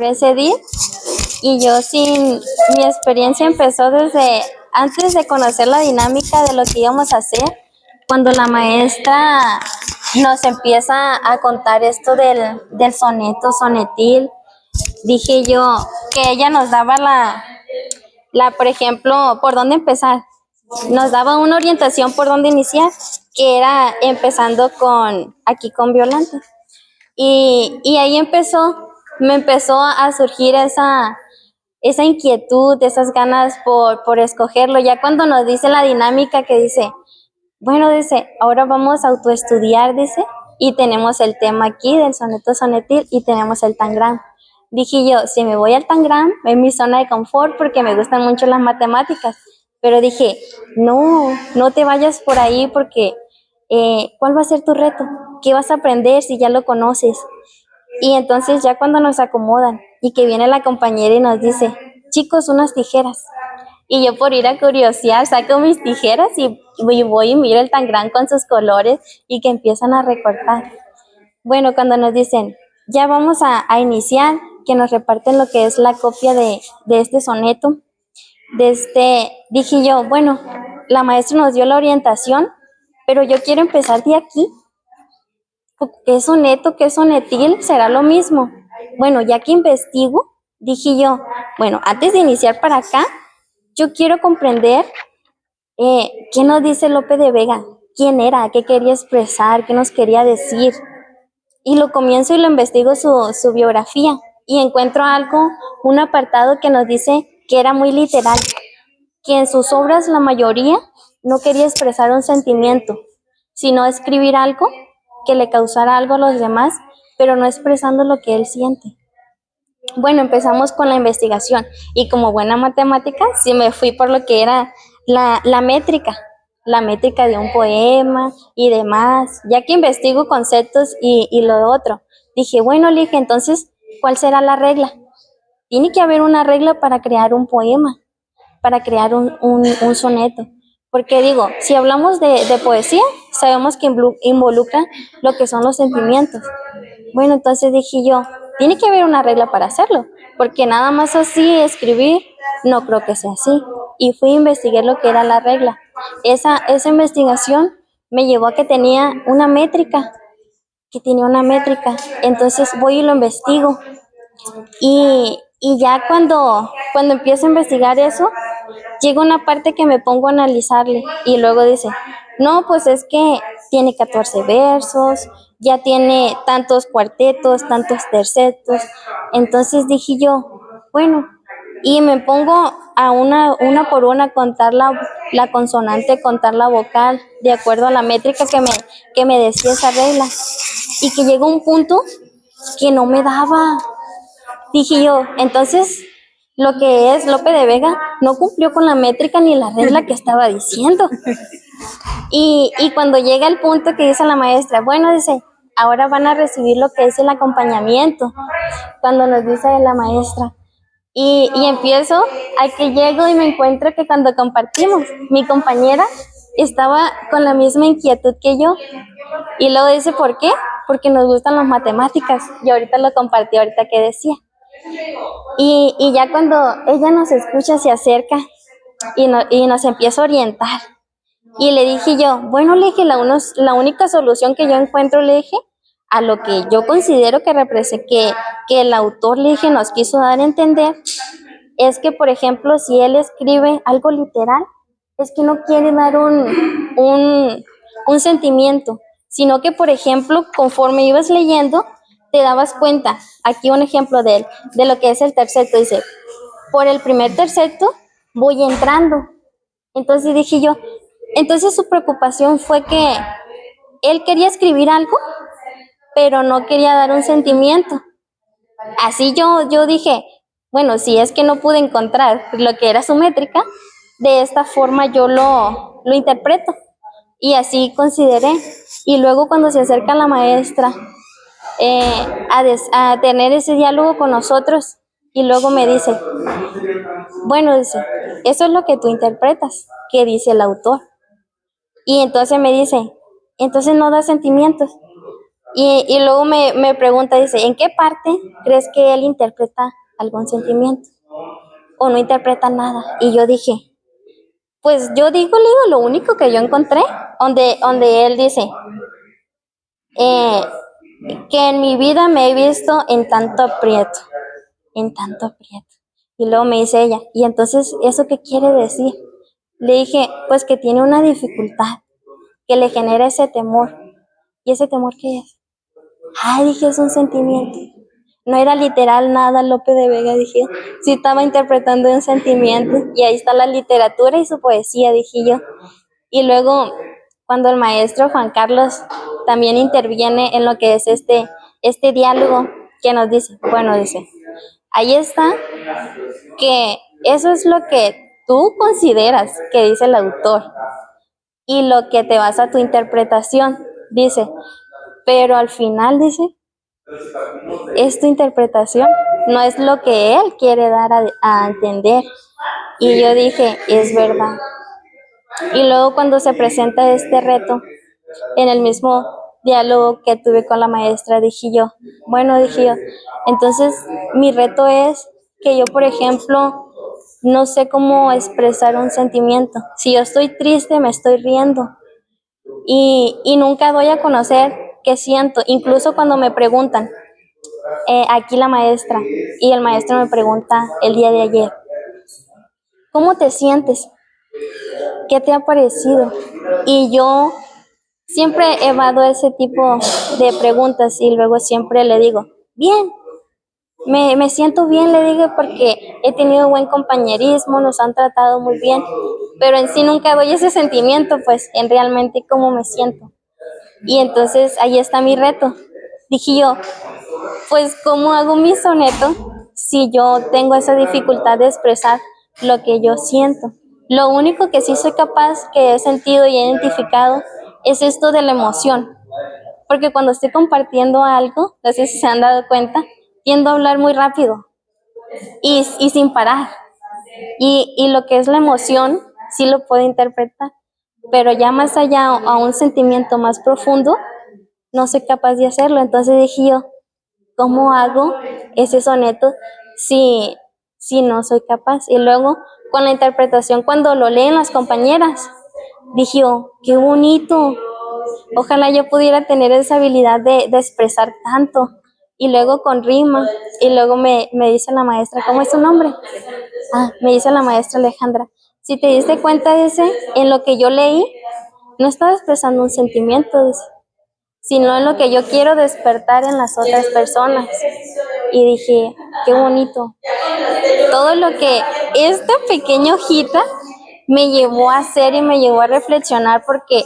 sobre ese día y yo sin mi experiencia empezó desde antes de conocer la dinámica de lo que íbamos a hacer, cuando la maestra nos empieza a contar esto del soneto, sonetil, dije yo que ella nos daba por ejemplo, por dónde empezar. Nos daba una orientación por dónde iniciar, que era empezando aquí con Violante. Y ahí me empezó a surgir esa inquietud, esas ganas por escogerlo. Ya cuando nos dice la dinámica que dice, bueno, dice, ahora vamos a autoestudiar, dice, y tenemos el tema aquí del soneto sonetil y tenemos el tangram. Dije yo, si me voy al tangram, es mi zona de confort porque me gustan mucho las matemáticas. Pero dije, no te vayas por ahí porque ¿cuál va a ser tu reto? ¿Qué vas a aprender si ya lo conoces? Y entonces ya cuando nos acomodan y que viene la compañera y nos dice, chicos, unas tijeras. Y yo por ir a curiosear saco mis tijeras y voy y miro el tangram con sus colores y que empiezan a recortar. Bueno, cuando nos dicen, ya vamos a iniciar, que nos reparten lo que es la copia de este soneto, dije yo, bueno, la maestra nos dio la orientación, pero yo quiero empezar de aquí. ¿Qué es soneto? ¿Qué es sonetil? ¿Será lo mismo? Bueno, ya que investigo, dije yo, bueno, antes de iniciar para acá, yo quiero comprender qué nos dice Lope de Vega, quién era, qué quería expresar, qué nos quería decir. Y lo comienzo y lo investigo su biografía y encuentro un apartado que nos dice que era muy literal, que en sus obras la mayoría no quería expresar un sentimiento, sino escribir algo que le causara algo a los demás, pero no expresando lo que él siente. Bueno, empezamos con la investigación y como buena matemática, sí me fui por lo que era la métrica de un poema y demás, ya que investigo conceptos y lo otro. Dije, bueno, le dije, entonces, ¿cuál será la regla? Tiene que haber una regla para crear un poema, para crear un soneto. Porque digo, si hablamos de poesía, sabemos que involucra lo que son los sentimientos. Bueno, entonces dije yo, tiene que haber una regla para hacerlo, porque nada más así escribir, no creo que sea así. Y fui a investigar lo que era la regla. Esa investigación me llevó a que tenía una métrica, Entonces voy y lo investigo. Y ya cuando empiezo a investigar eso, llega una parte que me pongo a analizarle y luego dice, no, pues es que tiene 14 versos, ya tiene tantos cuartetos, tantos tercetos. Entonces dije yo, bueno, y me pongo a una por una contar la consonante, contar la vocal, de acuerdo a la métrica que me decía esa regla. Y que llegó un punto que no me daba. Dije yo, entonces lo que es Lope de Vega no cumplió con la métrica ni la regla que estaba diciendo. Y cuando llega el punto que dice la maestra, bueno, dice, ahora van a recibir lo que es el acompañamiento, cuando nos dice la maestra. Y empiezo a que llego y me encuentro que cuando compartimos, mi compañera estaba con la misma inquietud que yo. Y luego dice, ¿por qué? Porque nos gustan las matemáticas. Y ahorita lo compartí, ahorita que decía. Y ya cuando ella nos escucha, se acerca y nos empieza a orientar. Y le dije yo, bueno, le dije, la única solución que yo encuentro, le dije, a lo que yo considero que el autor, le dije, nos quiso dar a entender, es que, por ejemplo, si él escribe algo literal, es que no quiere dar un sentimiento, sino que, por ejemplo, conforme ibas leyendo, te dabas cuenta. Aquí un ejemplo de lo que es el terceto, dice, por el primer terceto voy entrando. Entonces dije yo, entonces su preocupación fue que él quería escribir algo, pero no quería dar un sentimiento. Así yo dije, bueno, si es que no pude encontrar lo que era su métrica, de esta forma yo lo interpreto. Y así consideré. Y luego cuando se acerca la maestra a tener ese diálogo con nosotros, y luego me dice, bueno, dice, eso es lo que tú interpretas, que dice el autor. Y entonces me dice, entonces no da sentimientos. Y luego me pregunta, dice, ¿en qué parte crees que él interpreta algún sentimiento? ¿O no interpreta nada? Y yo dije, pues yo digo, le digo, lo único que yo encontré, donde él dice, eh, que en mi vida me he visto en tanto aprieto. Y luego me dice ella, ¿y entonces eso qué quiere decir? Le dije, pues que tiene una dificultad, que le genera ese temor. ¿Y ese temor qué es? Ay, dije, es un sentimiento. No era literal nada Lope de Vega, dije. Sí estaba interpretando un sentimiento. Y ahí está la literatura y su poesía, dije yo. Y luego, cuando el maestro Juan Carlos también interviene en lo que es este diálogo que nos dice, bueno, dice, ahí está que eso es lo que tú consideras que dice el autor y lo que te basa tu interpretación, dice, pero al final dice, es tu interpretación, no es lo que él quiere dar a entender. Y yo dije, es verdad. Y luego cuando se presenta este reto, en el mismo diálogo que tuve con la maestra, dije yo, entonces mi reto es que yo, por ejemplo, no sé cómo expresar un sentimiento. Si yo estoy triste, me estoy riendo y nunca doy a conocer qué siento, incluso cuando me preguntan, aquí la maestra y el maestro me pregunta el día de ayer, ¿cómo te sientes? ¿Qué te ha parecido? Y yo siempre evado ese tipo de preguntas y luego siempre le digo, bien, me siento bien, le digo, porque he tenido buen compañerismo, nos han tratado muy bien, pero en sí nunca doy ese sentimiento, pues, en realmente cómo me siento. Y entonces ahí está mi reto. Dije yo, pues, ¿cómo hago mi soneto si yo tengo esa dificultad de expresar lo que yo siento? Lo único que sí soy capaz, que he sentido y he identificado, es esto de la emoción. Porque cuando estoy compartiendo algo, no sé si se han dado cuenta, tiendo a hablar muy rápido y sin parar. Y lo que es la emoción, sí lo puedo interpretar. Pero ya más allá, a un sentimiento más profundo, no soy capaz de hacerlo. Entonces dije yo, ¿cómo hago ese soneto si no soy capaz? Y luego, con la interpretación, cuando lo leen las compañeras, dije yo, qué bonito. Ojalá yo pudiera tener esa habilidad de expresar tanto. Y luego con rima. Y luego me dice la maestra, ¿cómo es su nombre? Ah, me dice la maestra Alejandra. Si te diste cuenta, dice, en lo que yo leí, no estaba expresando un sentimiento, dice, sino en lo que yo quiero despertar en las otras personas. Y dije, qué bonito. Todo lo que esta pequeña hojita me llevó a hacer y me llevó a reflexionar, porque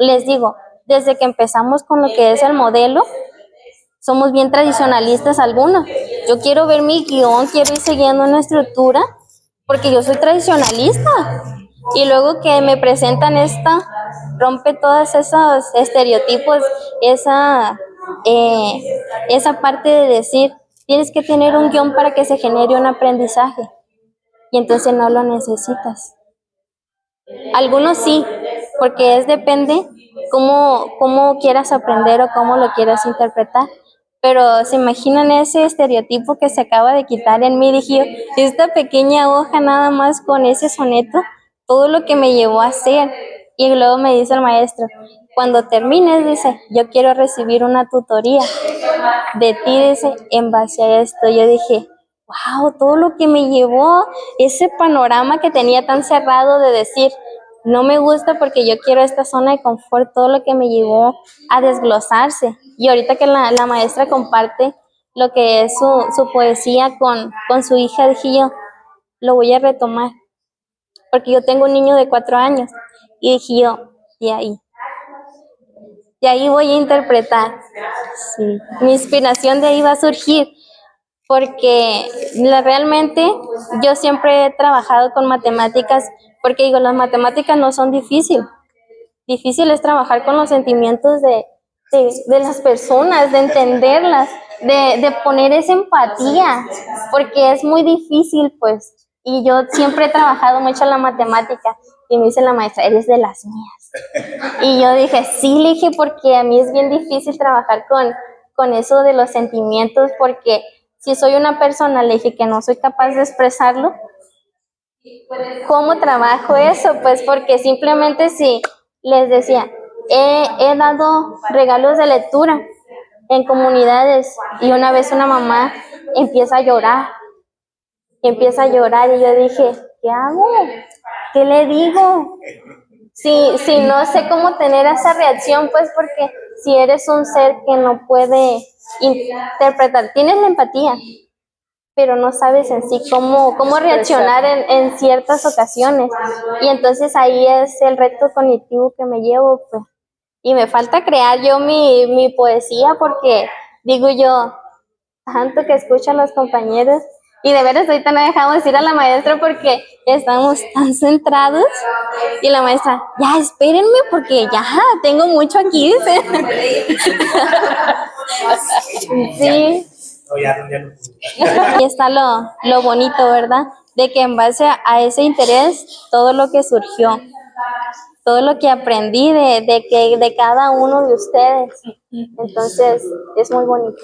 les digo, desde que empezamos con lo que es el modelo, somos bien tradicionalistas algunos. Yo quiero ver mi guión, quiero ir siguiendo una estructura, porque yo soy tradicionalista. Y luego que me presentan esta, rompe todos esos estereotipos, esa, eh, esa parte de decir, tienes que tener un guión para que se genere un aprendizaje. Y entonces no lo necesitas. Algunos sí, porque depende cómo quieras aprender o cómo lo quieras interpretar. Pero se imaginan ese estereotipo que se acaba de quitar en mí, dije yo, esta pequeña hoja nada más con ese soneto, todo lo que me llevó a hacer. Y luego me dice el maestro, cuando termines, dice, yo quiero recibir una tutoría de ti, dice, en base a esto. Yo dije, wow, todo lo que me llevó, ese panorama que tenía tan cerrado de decir, no me gusta porque yo quiero esta zona de confort, todo lo que me llevó a desglosarse. Y ahorita que la maestra comparte lo que es su poesía con su hija, dije yo, lo voy a retomar, porque yo tengo un niño de 4 años. Y dije yo, de ahí voy a interpretar. Sí. Mi inspiración de ahí va a surgir, porque realmente yo siempre he trabajado con matemáticas, porque digo, las matemáticas no son difíciles. Difícil es trabajar con los sentimientos de las personas, de entenderlas, de poner esa empatía, porque es muy difícil, pues, Y yo siempre he trabajado mucho en la matemática y me dice la maestra, eres de las mías. Y yo dije, sí, le dije, porque a mí es bien difícil trabajar con eso de los sentimientos, porque si soy una persona, le dije, que no soy capaz de expresarlo, ¿cómo trabajo eso? Pues porque simplemente si les decía, he dado regalos de lectura en comunidades y una vez una mamá empieza a llorar y yo dije, ¿qué hago? ¿Qué le digo? Si no sé cómo tener esa reacción, pues porque si eres un ser que no puede interpretar, tienes la empatía, pero no sabes en sí cómo reaccionar en ciertas ocasiones. Y entonces ahí es el reto cognitivo que me llevo, pues. Y me falta crear yo mi poesía porque digo yo, tanto que escucho a los compañeros y de veras ahorita no dejamos ir a la maestra porque estamos tan centrados y la maestra, ya espérenme porque ya tengo mucho aquí, dice. Sí. Ahí está lo bonito, ¿verdad? De que en base a ese interés, todo lo que surgió, todo lo que aprendí de cada uno de ustedes. Entonces, es muy bonito.